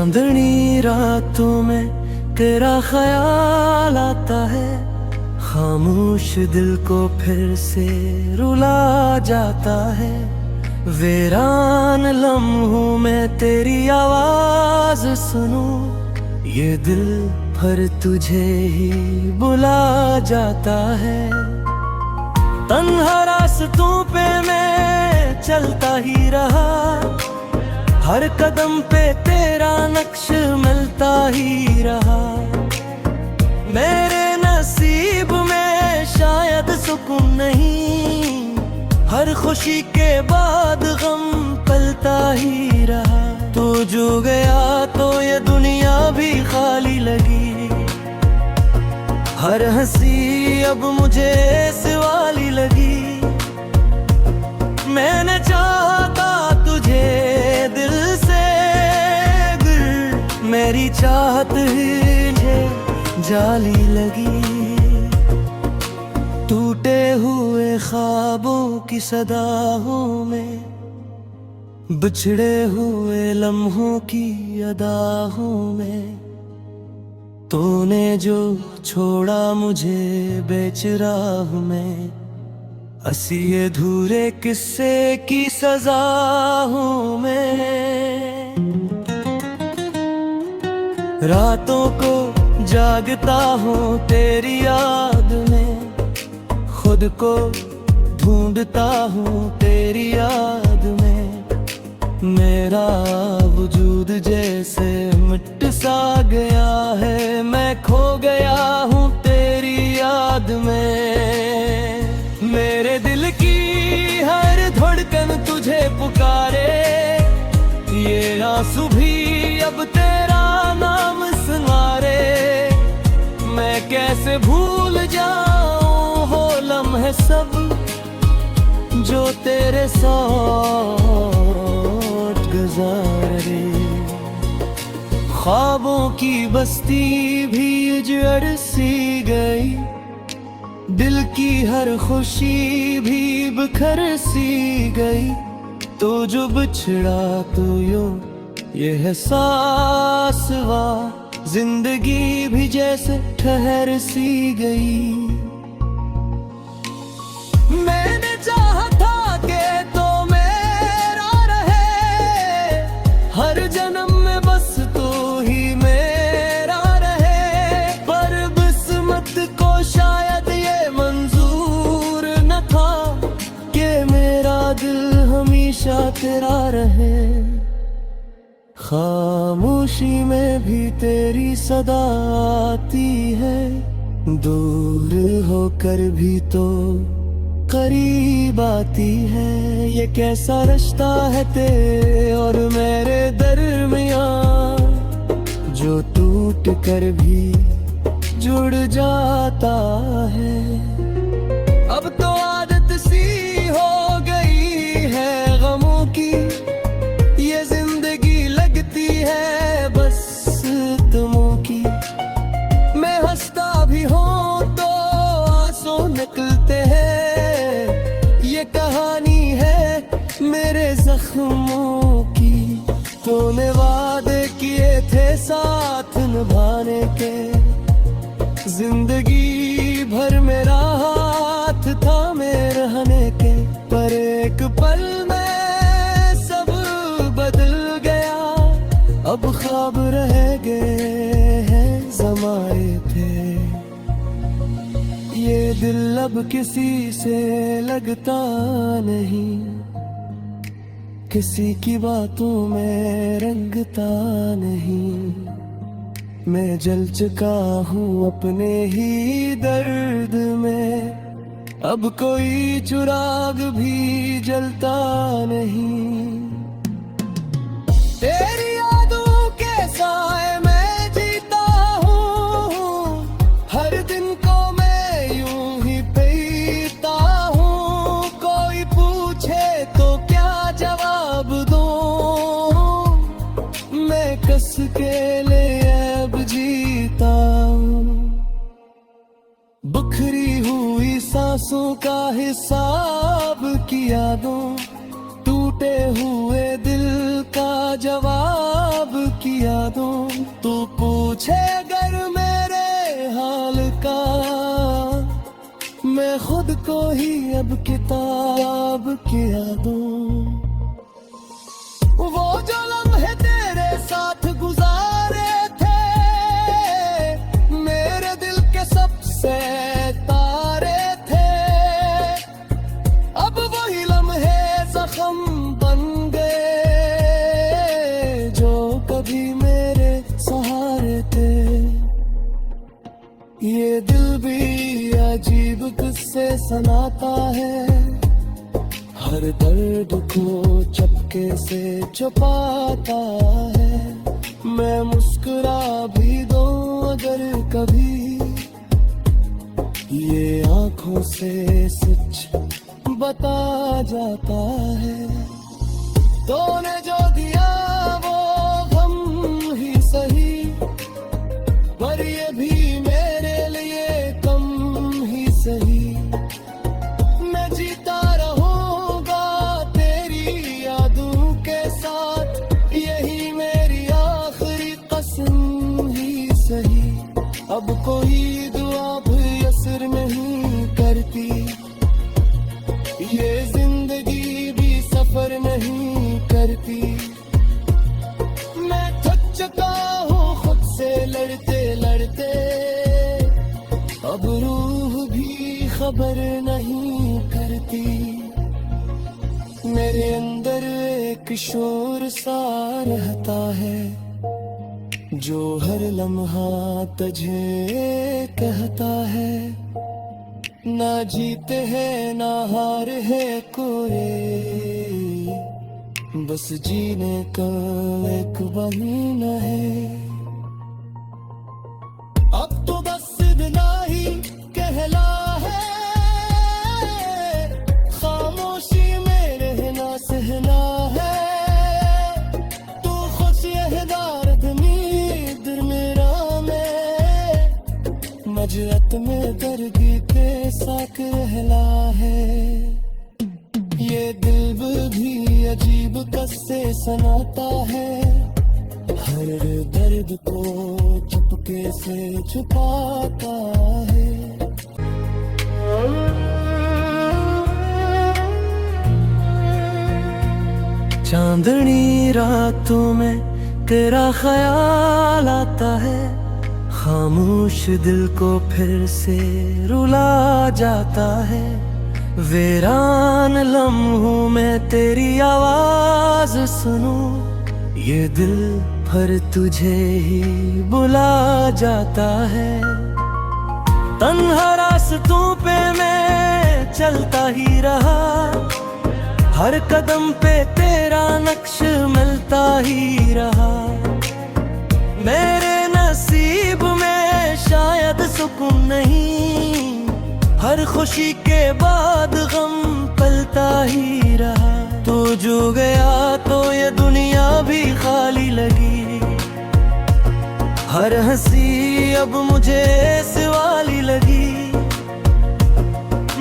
चांदनी रातों में तेरा ख्याल आता है, खामोश दिल को फिर से रुला जाता है। वीरान लम्हों में तेरी आवाज सुनूं, ये दिल भर तुझे ही बुला जाता है। तन्हा रास्तों पे मैं चलता ही रहा, हर कदम पे तेरा नक्श मिलता ही रहा। मेरे नसीब में शायद सुकून नहीं, हर खुशी के बाद गम पलता ही रहा। तू जो गया तो ये दुनिया भी खाली लगी, हर हंसी अब मुझे सिवाली लगी। मैंने चाहा था तुझे दिल से, गिर मेरी चाहत ही जाली लगी। टूटे हुए ख्वाबों की सदाओं में, बिछड़े हुए लम्हों की अदाओं में, तूने जो छोड़ा मुझे बेच राह में, हंसी अधूरे किस्से की सजा हूँ मैं। रातों को जागता हूँ तेरी याद में, खुद को ढूंढता हूँ तेरी याद में। मेरा वजूद जैसे मिट सा गया है, मैं खो गया हूँ तेरी याद में। मेरे दिल की हर धड़कन तुझे पुकारे, ये आंसू भी अब तेरा नाम सुनारे। मैं कैसे भूल जाऊं वो लम्हे सब जो तेरे साथ गुजारे। ख्वाबों की बस्ती भी उजड़ सी गई, दिल की हर खुशी भी बिखर सी गई। तो जो बिछड़ा तो यूं ये एहसास हुआ, जिंदगी भी जैसे ठहर सी गई। मैंने चाहा था कि तो मेरा रहे, हर जन्म में बस तू ही मेरा रहे। पर किस्मत को शायद ये मंजूर न था कि मेरा दिल हमेशा तेरा रहे। खामोशी में भी तेरी सदा आती है, दूर होकर भी तो करीब आती है। ये कैसा रिश्ता है तेरे और मेरे दरमियां, जो टूट कर भी जुड़ जाता है। अब तो आदत सी हो गई है गमों की, ये जिंदगी लगती है बस तुमों की। मैं हंसता भी हूँ तो आंसू निकलते हैं, ये कहानी है मेरे जख्मों की। तूने वादे किए थे साथ निभाने के, जिंदगी भर मेरा हाथ थामे रहने के। पर एक पल में सब बदल गया, अब ख्वाब रह गए हैं ज़माए थे। ये दिल अब किसी से लगता नहीं, किसी की बातों में रंगता नहीं। मैं जल चुका हूँ अपने ही दर्द में, अब कोई चिराग भी जलता नहीं। तेरी यादों के साए में जीता हूँ, हर दिन को मैं यूं ही पीता हूँ। कोई पूछे तो क्या जवाब दूँ, मैं कस के लिए अब जीता हूँ। बिखरी हुई सांसों का हिसाब किया दूं, टूटे हुए दिल का जवाब किया यादों, तू पूछे अगर मेरे हाल का, मैं खुद को ही अब किताब किया दूं। वो जो लम्हे तेरे साथ गुजारे थे, मेरे दिल के सबसे तारे थे, अब वही लम्हे जख्म बन गए जो कभी मेरे सहारे थे। ये दिल भी अजीब किस्से सुनाता है, हर दर्द को चपके से छुपाता है। मैं मुस्कुरा भी दूं अगर कभी, ये आंखों से सच बता जाता है। तूने जो दिया वो गम ही सही, पर ये भी मेरे लिए कम ही सही। मैं जीता रहूंगा तेरी यादों के साथ, यही मेरी आखिरी कसम ही सही। अब कोई दुआ भी असर नहीं करती, ये जिंदगी भी सफर नहीं करती। मैं थक चुका हूँ खुद से लड़ते लड़ते, अब रूह भी खबर नहीं करती। मेरे अंदर एक शोर सा रहता है, जो हर लम्हा तुझे कहता है, ना जीते हैं ना हार है कोई, बस जीने का एक बहाना है। अब तो बस इतना ही कहला है, खामोशी में रहना सहना है। तू खुश यहदार दमीद मेरा में, मजरत में दर्दी के साथ रहला है। ये दिल भी अजीब किस्से सुनाता है, हर दर्द को चुपके से छुपाता है। चांदनी रातों में तेरा ख्याल आता है, खामोश दिल को फिर से रुला जाता है। वीरान लम्हों में तेरी आवाज सुनूं, ये दिल भर तुझे ही बुला जाता है। तन्हा रास्तों पे मैं चलता ही रहा, हर कदम पे तेरा नक्श मिलता ही रहा। मेरे नसीब में शायद सुकून नहीं, हर खुशी के बाद गम पलता ही रहा। तू जो गया तो ये दुनिया भी खाली लगी, हर हंसी अब मुझे सवाली लगी।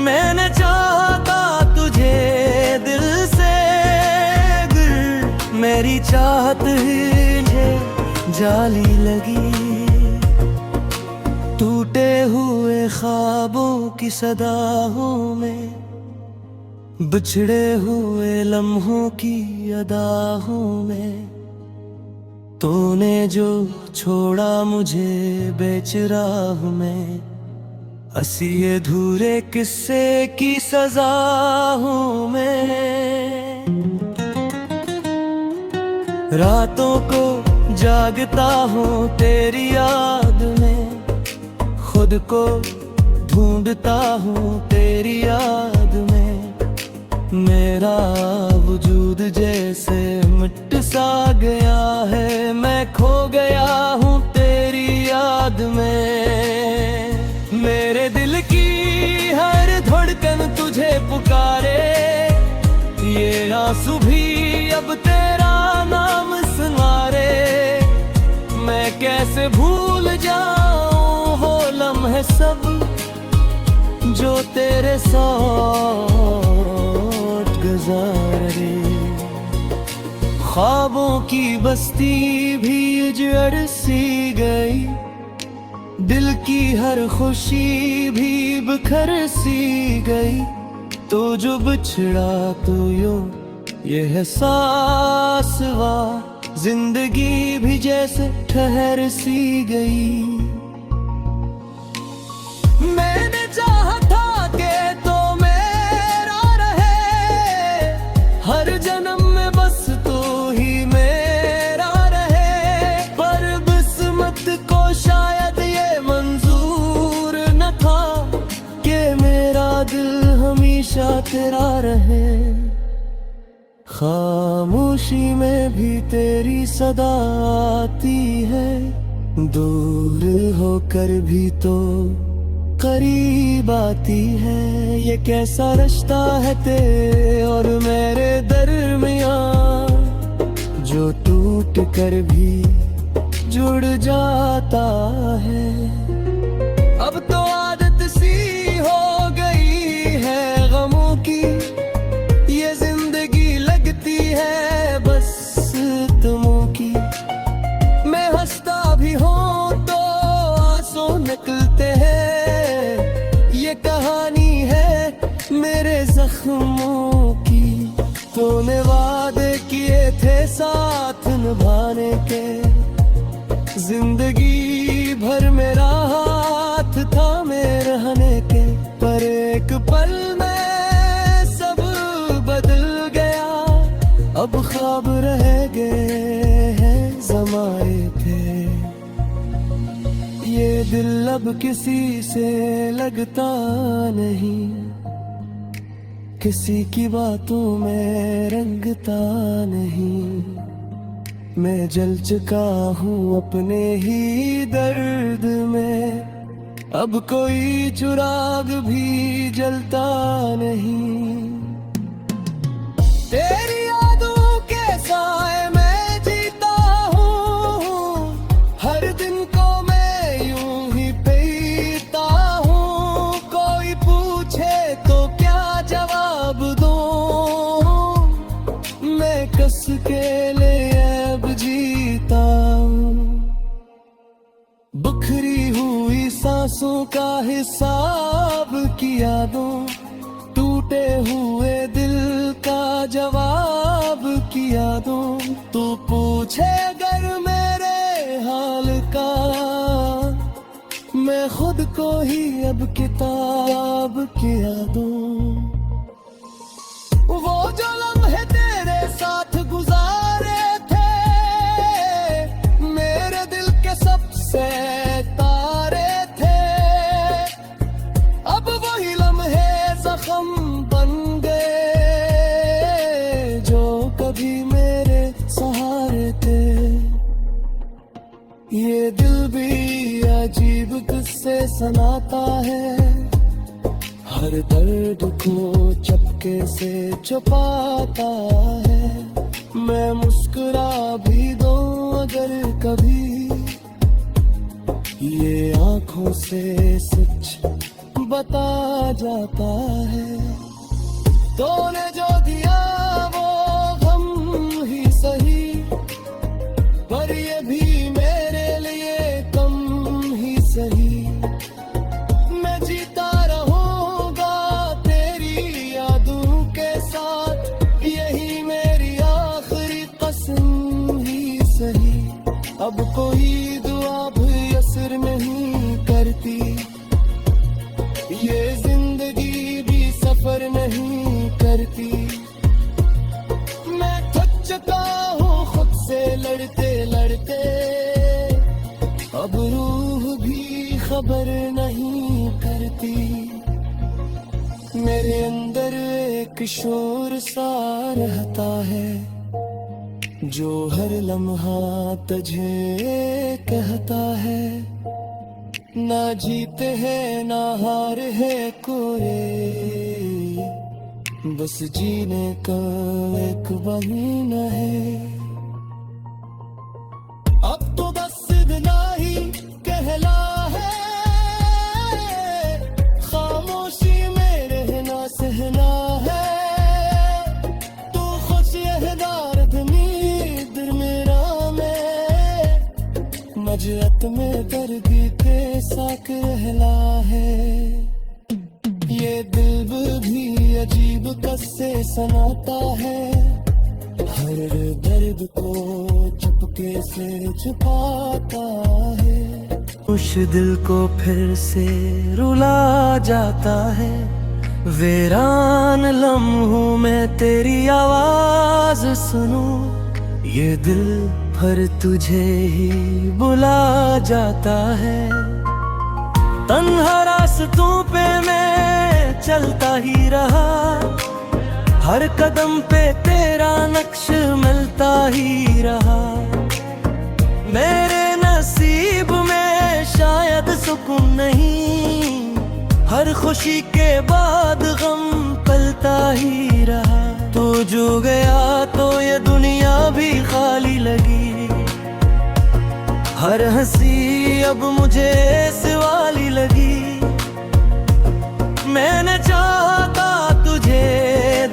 मैंने चाहता तुझे दिल से, गिर मेरी चाहत ही जाली लगी। टूटे हुए ख्वाबों की सदाओं में, बिछड़े हुए लम्हों की अदाओं में, तूने जो छोड़ा मुझे बेच राह में, हंसी अधूरे किस्से की सजा हूँ मैं। रातों को जागता हूँ तेरी याद में, खुद को ढूंढता हूँ तेरी याद में। मेरा वजूद जैसे मिट सा गया है, मैं खो गया हूँ तेरी याद में। मेरे दिल की हर धड़कन तुझे पुकारे, ये आंसू भी अब तेरा नाम सुनारे। मैं कैसे भूल जाऊं वो लम्हे सब जो तेरे साथ गुजारे। ख्वाबों की बस्ती भी उजड़ सी गई, दिल की हर खुशी भी बिखर सी गई। तो जो बिछड़ा तो यूं ये एहसास हुआ, जिंदगी भी जैसे ठहर सी गई। मैंने चाहा था कि तो मेरा रहे, हर जन्म में बस तू ही मेरा रहे। पर किस्मत को शायद ये मंजूर न था कि मेरा दिल हमेशा तेरा रहे। खामोशी में भी तेरी सदा आती है, दूर होकर भी तो करीब आती है। ये कैसा रिश्ता है तेरे और मेरे दरमियां, जो टूट कर भी जुड़ जाता है। अब तो आदत सी हो गई है गमों की, ये जिंदगी लगती है बस तुमों की। मैं हंसता भी हूँ तो आंसू निकलते हैं, ये कहानी है मेरे जख्मों की। तूने वादे किए थे साथ निभाने के, जिंदगी भर मेरा हाथ थामे रहने के। पर एक पल में सब बदल गया, अब ख्वाब रह गए हैं ज़माए थे। ये दिल अब किसी से लगता नहीं, किसी की बातों में रंगता नहीं। मैं जल चुका हूँ अपने ही दर्द में, अब कोई चिराग भी जलता नहीं। तेरी यादों के साए में जीता हूँ, हर दिन को मैं यूं ही पीता हूँ। कोई पूछे तो क्या जवाब दूँ, मैं कस के लिए अब जीता हूँ। बिखरी हुई सांसों का हिसाब किया दूं, टूटे हुए दिल का जवाब किया दूं। तू पूछे अगर मेरे हाल का, मैं खुद को ही अब किताब किया दूं। वो जो लम्हे तेरे साथ गुजारे थे, मेरे दिल के सबसे तारे थे। अब वही लम्हे जख्म बन गए, जो कभी मेरे सहारे थे। ये दिल भी अजीब किस्से सुनाता है, हर दर्द को चपके से छुपाता है। मैं मुस्कुरा भी दूं अगर कभी, ये आंखों से सच बता जाता है। तूने जो दिया वो गम ही सही, पर ये भी मेरे लिए कम ही सही। मैं जीता रहूंगा तेरी यादों के साथ, यही मेरी आखिरी कसम ही सही। अब कोई दुआ भी असर नहीं करती, ये जिंदगी भी सफर नहीं करती। मैं थक चुका हूँ खुद से लड़ते लड़ते, अब रूह भी खबर नहीं करती। मेरे अंदर एक शोर सा रहता है, जो हर लम्हा तुझे कहता है। ना जीत है ना हार है कोई, बस जीने का एक बहाना है। अब तो बस इतना ही कहला है, खामोशी में रहना सहना है। तू खुश यहदार धनी हिजरत में दर्द के साक रहला है। ये दिल भी अजीब कस्से सुनाता है, हर दर्द को चुपके से छुपाता है। उस दिल को फिर से रुला जाता है, वीरान लम्हों में तेरी आवाज सुनूं। ये दिल भर तुझे ही बुला जाता है। तन्हा रास्तों पे मैं चलता ही रहा, हर कदम पे तेरा नक्श मिलता ही रहा। मेरे नसीब में शायद सुकून नहीं, हर खुशी के बाद गम पलता ही रहा। तू जो गया तो ये दुनिया भी खाली लगी, हर हंसी अब मुझे सवाली लगी। मैंने चाहता तुझे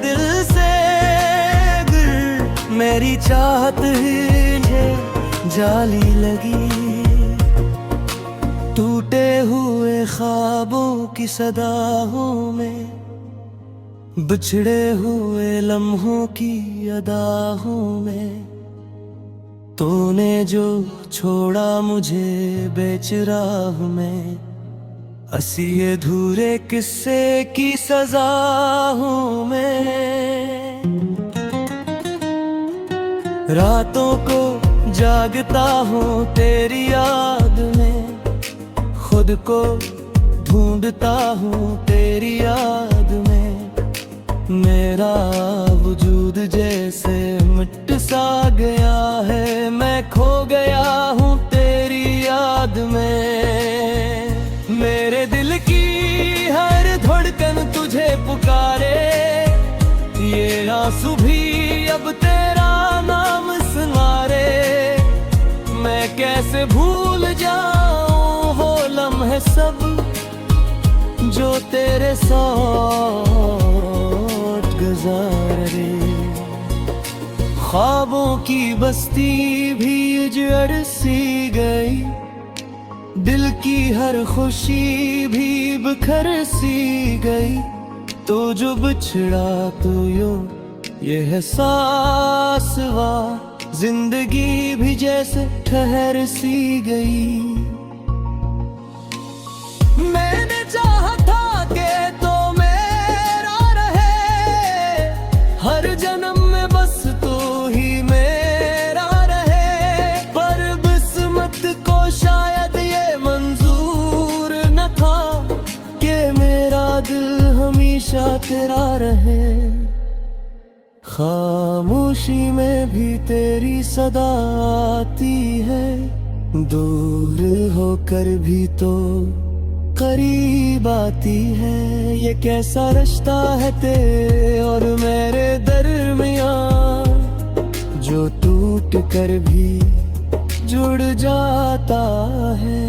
दिल से, गिर मेरी चाहत ही जाली लगी। टूटे हुए ख्वाबों की सदाओं में, बिछड़े हुए लम्हों की अदाओं में, तूने जो छोड़ा मुझे बेच राह में, हंसी अधूरे किस्से की सजा हूँ मैं। रातों को जागता हूँ तेरी याद में, खुद को ढूंढता हूँ तेरी याद में। मेरा वजूद जैसे मिट सा गया है, मैं खो गया हूँ तेरी याद में। मेरे दिल की हर धड़कन तुझे पुकारे, ये आंसू भी अब तेरा नाम सुनारे। मैं कैसे भूल जाऊं वो लम्हे सब जो तेरे साथ गुजारे। ख्वाबों की बस्ती भी उजड़ सी गई, दिल की हर खुशी भी बिखर सी गई। तो जो बिछड़ा तो यूं ये एहसास हुआ, जिंदगी भी जैसे ठहर सी गई। मैंने चाहा था कि तो मेरा रहे, हर जन्म में बस तू ही मेरा रहे। पर किस्मत को शायद ये मंजूर न था कि मेरा दिल हमेशा तेरा रहे। खामोशी में भी तेरी सदा आती है, दूर होकर भी तो करीब आती है। ये कैसा रिश्ता है तेरे और मेरे दरमियां, जो टूट कर भी जुड़ जाता है।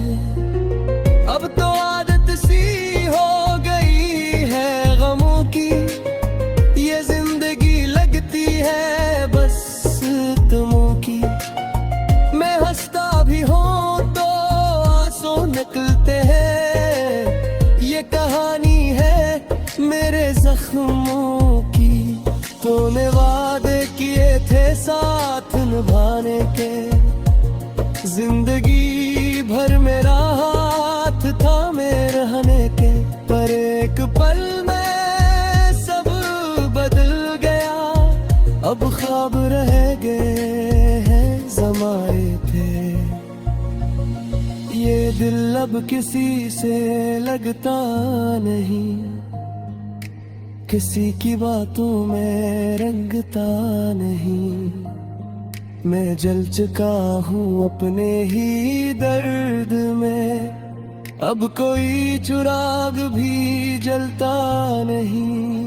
अब तो आदत सी हो गई है गमों की, ये जिंदगी लगती है बस तुमों की। मैं हंसता भी हूँ तो आंसू निकलते हैं, ये कहानी है मेरे जख्मों की। तूने वादे किए थे साथ निभाने के, जिंदगी भर मेरा हाथ थामे रहने के। पर एक पल में सब बदल गया, अब ख्वाब रह गए हैं ज़माए थे। ये दिल अब किसी से लगता नहीं, किसी की बातों में रंगता नहीं। मैं जल चुका हूँ अपने ही दर्द में, अब कोई चिराग भी जलता नहीं।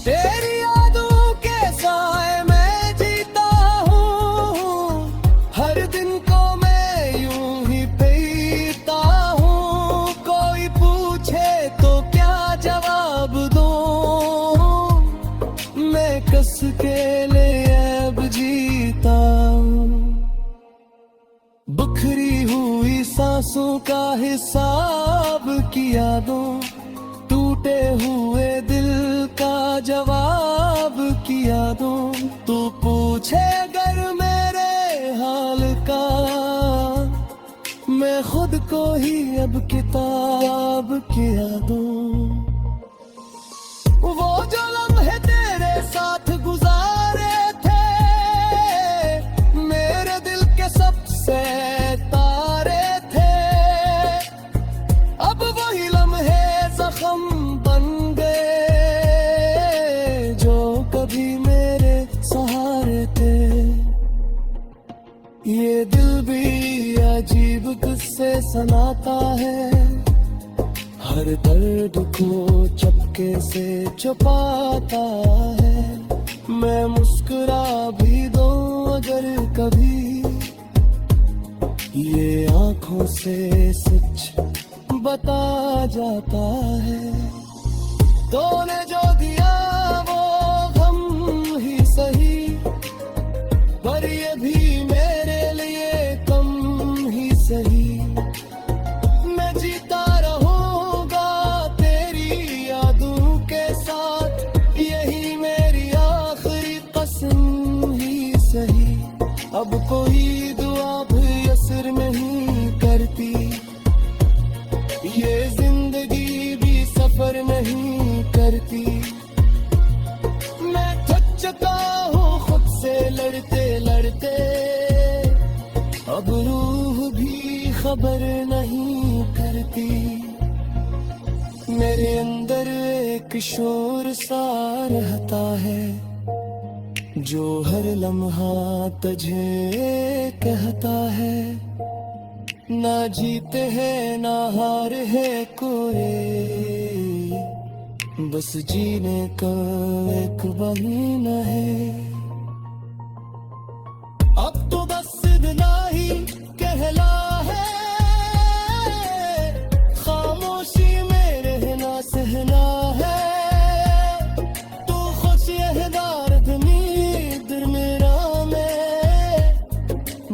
तेरी यादों के साए में जीता हूँ, हर दिन को मैं यूं ही पीता हूँ। कोई पूछे तो क्या जवाब दूँ, मैं कस के लिए अब जीता हूँ। सांसों का हिसाब किया दूं, टूटे हुए दिल का जवाब किया दूं। तू पूछे अगर मेरे हाल का, मैं खुद को ही अब किताब किया दूं। वो जो लम्हे तेरे साथ गुजारे थे, मेरे दिल के सबसे तारे थे। अब वही लम्हे जख्म बन गए, जो कभी मेरे सहारे थे। ये दिल भी अजीब किस्से सुनाता है, हर दर्द को चपके से छुपाता है। मैं मुस्कुरा भी दूं अगर कभी, ये आंखों से सच बता जाता है। तूने जो दिया वो गम ही सही, पर ये भी मेरे लिए कम ही सही। मैं जीता रहूंगा तेरी यादों के साथ, यही मेरी आखिरी कसम ही सही। अब कोई दुआ भी असर नहीं करती, ये जिंदगी भी सफर नहीं करती। मैं थक चुका हूँ खुद से लड़ते लड़ते, अब रूह भी खबर नहीं करती। मेरे अंदर एक शोर सा रहता है, जो हर लम्हा तुझे कहता है। ना जीते हैं ना हार है कोई, बस जीने का एक बहाना है। अब तो बस इतना ही कहला है, खामोशी में रहना सहना है। तू खुश यहदार दमीर मेरा में,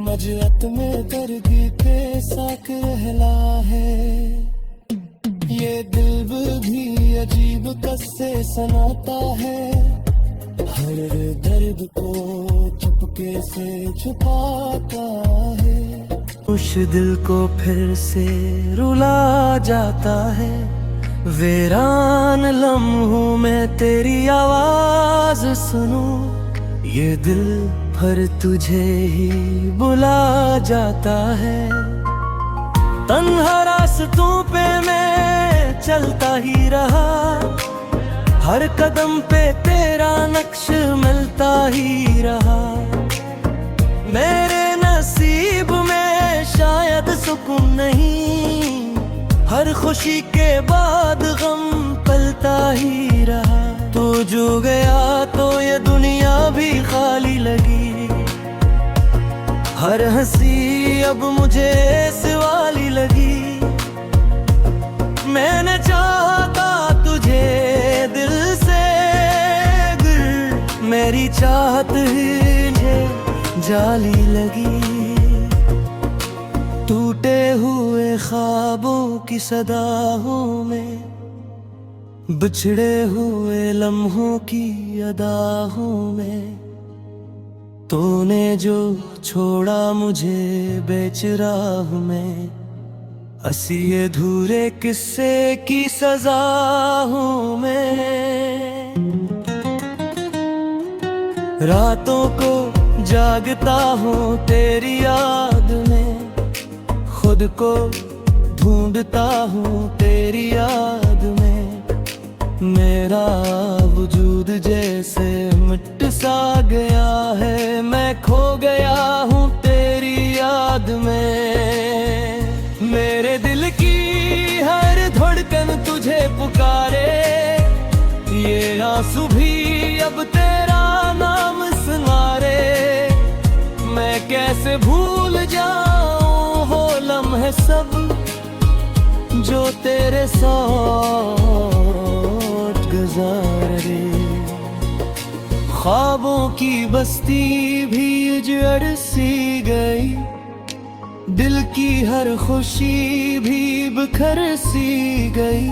मजरत में दर्दी के साक रहला है। ये दिल भी अजीब किस्से सुनाता है, हर दर्द को चुपके से छुपाता है। उस दिल को फिर से रुला जाता है, वीरान लम्हों में तेरी आवाज सुनूं। ये दिल भर तुझे ही बुला जाता है। तन्हा रास्तों पे मैं चलता ही रहा, हर कदम पे तेरा नक्श मिलता ही रहा। मेरे नसीब में शायद सुकून नहीं, हर खुशी के बाद गम पलता ही रहा। तू जो गया तो ये दुनिया भी खाली लगी, हर हंसी अब मुझे सवाली लगी। मैंने चाहा तुझे दिल से, गिर मेरी चाहत ही जाली लगी। टूटे हुए ख्वाबों की सदाओं में, बिछड़े हुए लम्हों की अदाओं में, तूने जो छोड़ा मुझे बेच राह में, हंसी अधूरे किस्से की सजा हूँ मैं। रातों को जागता हूँ तेरी याद में, खुद को ढूंढता हूँ तेरी याद में। मेरा वजूद जैसे मिट सा गया है, मैं खो गया हूँ तेरी याद में। मेरे दिल की हर धड़कन तुझे पुकारे, ये आंसू भी अब तेरा नाम सुनारे। मैं कैसे भूल जाऊं वो लम्हे सब जो तेरे साथ गुजारे। ख्वाबों की बस्ती भी उजड़ सी गई, दिल की हर खुशी भी बिखर सी गई।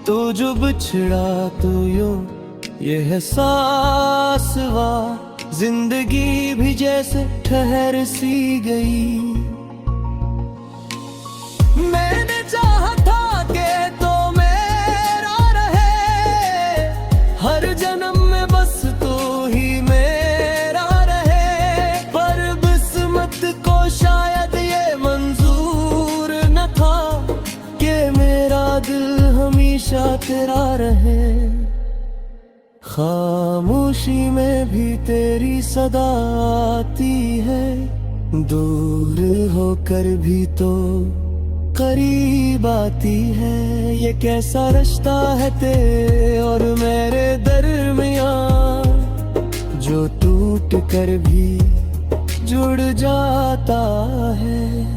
तो जो बिछड़ा तो यूं ये एहसास हुआ, जिंदगी भी जैसे ठहर सी गई। मैंने चाहा था कि तो मेरा रहे, हर जन्म में बस तू ही मेरा रहे। पर किस्मत को शायद ये मंजूर न था कि मेरा दिल हमेशा तेरा रहे। खामोशी में भी तेरी सदा आती है, दूर होकर भी तो करीब आती है। ये कैसा रिश्ता है तेरे और मेरे दरमियां, जो टूट कर भी जुड़ जाता है।